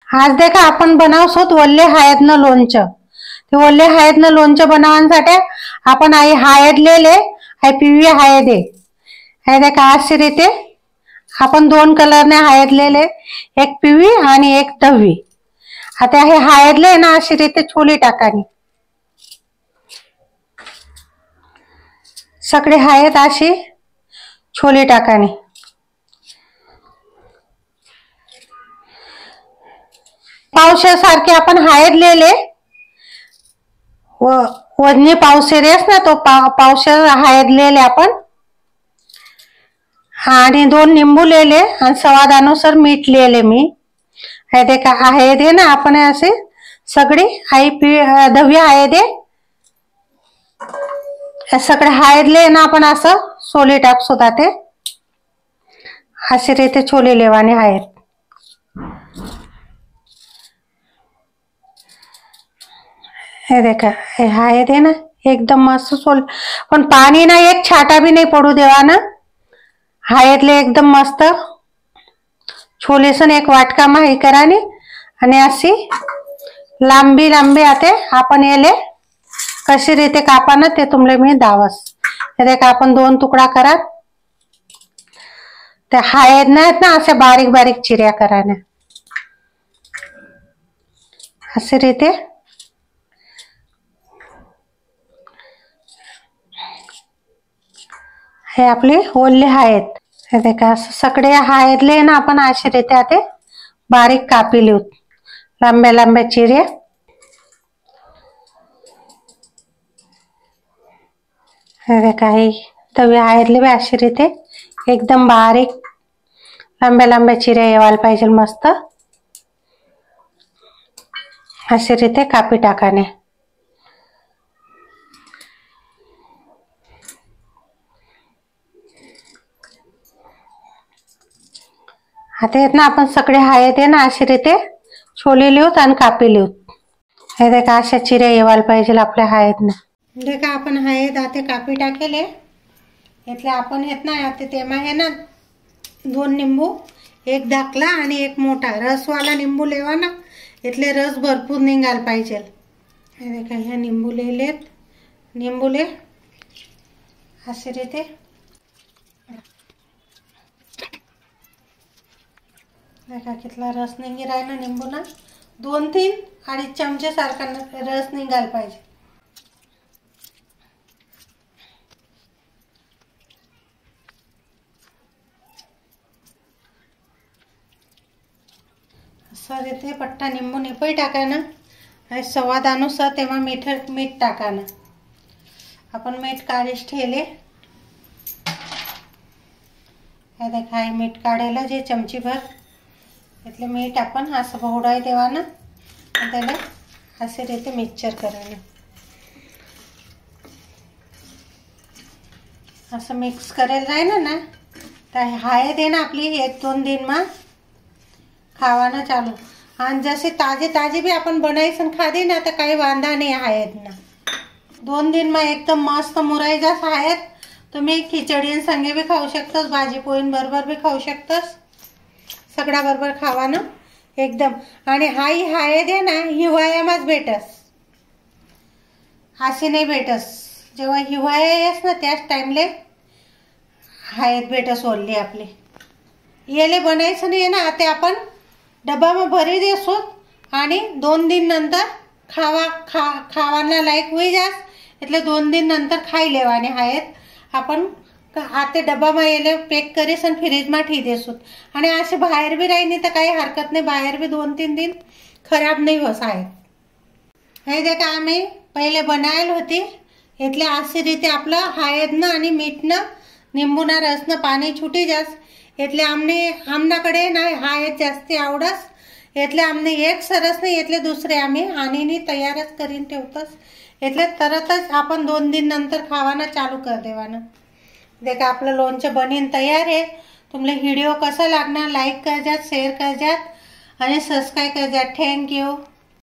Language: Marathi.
आज देखा आपण बनावसोत वल्ले हळदनं लोणचं. ते वल्ले हळदनं लोणचं बनवण्यासाठी आपण आई हळद लेले आहे, पिवळी हळद आहे. हे देखा अशी रीते आपण दोन कलरने हळद लेले, एक पिवळी आणि एक धवी. आता हे हळदले ना अशी रीते छोली टाकानी. सगळी हळद अशी छोली टाकानी. पावशे सारखे आपण हळद लेले व वजनी पावशेर ना तो पावशेर हळद लेले आपण आणि 2 निंबू लेले आणि स्वादानुसार मीठ लेले मी. हे देखा हळद आहे ना आपण असे सगळी आई धवी हळद आहे, सगळे हळदले ना आपण असं सोली टाकसो ते अशी रीते छोले लेवानी हळद. हे देखा हे हळद आहे ना एकदम मस्त सोल, पण पाणी ना एक छाटा भी नाही पडू देवा ना. हळदले एकदम मस्त छोलेसन एक वाटका मा हे करानी आणि अशी लांबी लांबी आते आपण येले कशी रीते कापाना ते तुमले मी दावस. हे देखा आपण 2 तुकडा करा. ते हळद नाहीत ना असे बारीक बारीक चिऱ्या कराने अशी रीते. हे आपली ओल्ली हळद. हे देखा सगळे हळदले ना आपण अशी रीते आते बारीक कापी लिहूत लांब्या लांब्या चिऱ्या. हे देखा ही तवी हळदले अशी रीते एकदम बारीक लांब्या लांब्या चिऱ्या येवायला पाहिजे मस्त अशी रीते कापी टाकाने. आता येत ना आपण सगळे हळद आहे ना अशी रीते छोले लिहूत आणि कापी लिहूत. हे देखा अशा चिऱ्या येवायला पाहिजे आपल्या हळदने. देखा आपण हळद आते कापी टाकेले. એટલે आपण येत ना आते तेमा है ना 2 निंबू, एक धाकला आणि एक मोठा रसवाला निंबू लेवा ना, એટલે रस भरपूर निघायला पाहिजे. हे देखा ह्या निंबू लेलेत. निंबूले अशी रीते देखा कितला रस निघी राहिला निंबूना. 2-3 अडीच चमचे सारखा रस निघायला पाहिजे. असं रीते पट्टा निंबू निपई टाकाना. स्वादानुसार तेव्हा मीठ टाकाना. आपण मीठ काढीस ठेले. हे देखा हे मीठ काढेला जे चमची भर એટલે मीठ आपण असं बहुडाई देवाना त्याला असे रीते मिक्सचर करायला. असं मिक्स करायला राहिना ना तर हळद आहे ना आपली 1-2 दिन मा खावाना चालू. आणि जसे ताजे ताजे भी आपण बनायसन खादे ना तर काही वांदा नाही हळद ना. 2 दिन मा एकदम मस्त मुराई जास हळद. तुम्ही खिचडी संगे भी खाऊ शकतास, भाजी पोळी बरोबर भी खाऊ शकतास, सगळ्या बरोबर खावाना एकदम. आणि हाई हळद आहे ना हिवाळ्यामाच भेटस, अशी नाही भेटस. जेव्हा हिवाळा येस ना त्याच टाइमले हळद भेटस ओल्ली आपली. येले बनायचं नाही ना ते आपण डब्बामा भरी देसो आणि 2 दिन नंतर खावाना लायक होई जास. એટલે 2 दिन नंतर खाई लेवाने हळद आपण आते डब्बामा येले पॅक करीस आणि फ्रीजमा ठी देसो. आणि असे बाहेर भी राही नाही तर काही हरकत नाही, बाहेर भी 2-3 दिन खराब नाही होस हळद. हे देखा आम्ही पहिले बनायला होती એટલે अशी रीते आपलं हळदनं आणि मीठनं निंबूना रसनं पाणी छुटी जास. એટલે आमनाकडे ना हळद जास्ती आवडस. એટલે आमने एक सरस नाही એટલે दुसरे आम्ही आणीनी तयारच करीन ठेवतस. એટલે तरतच आपण 2 दिन नंतर खावाना चालू कर देवाना. देखा आपलं लोणचं बनीन तयार आहे. तुमले व्हिडिओ कसा लागणार लाईक कर जात, शेअर कर जात आणि सबस्क्राईब कर जात. थँक्यू.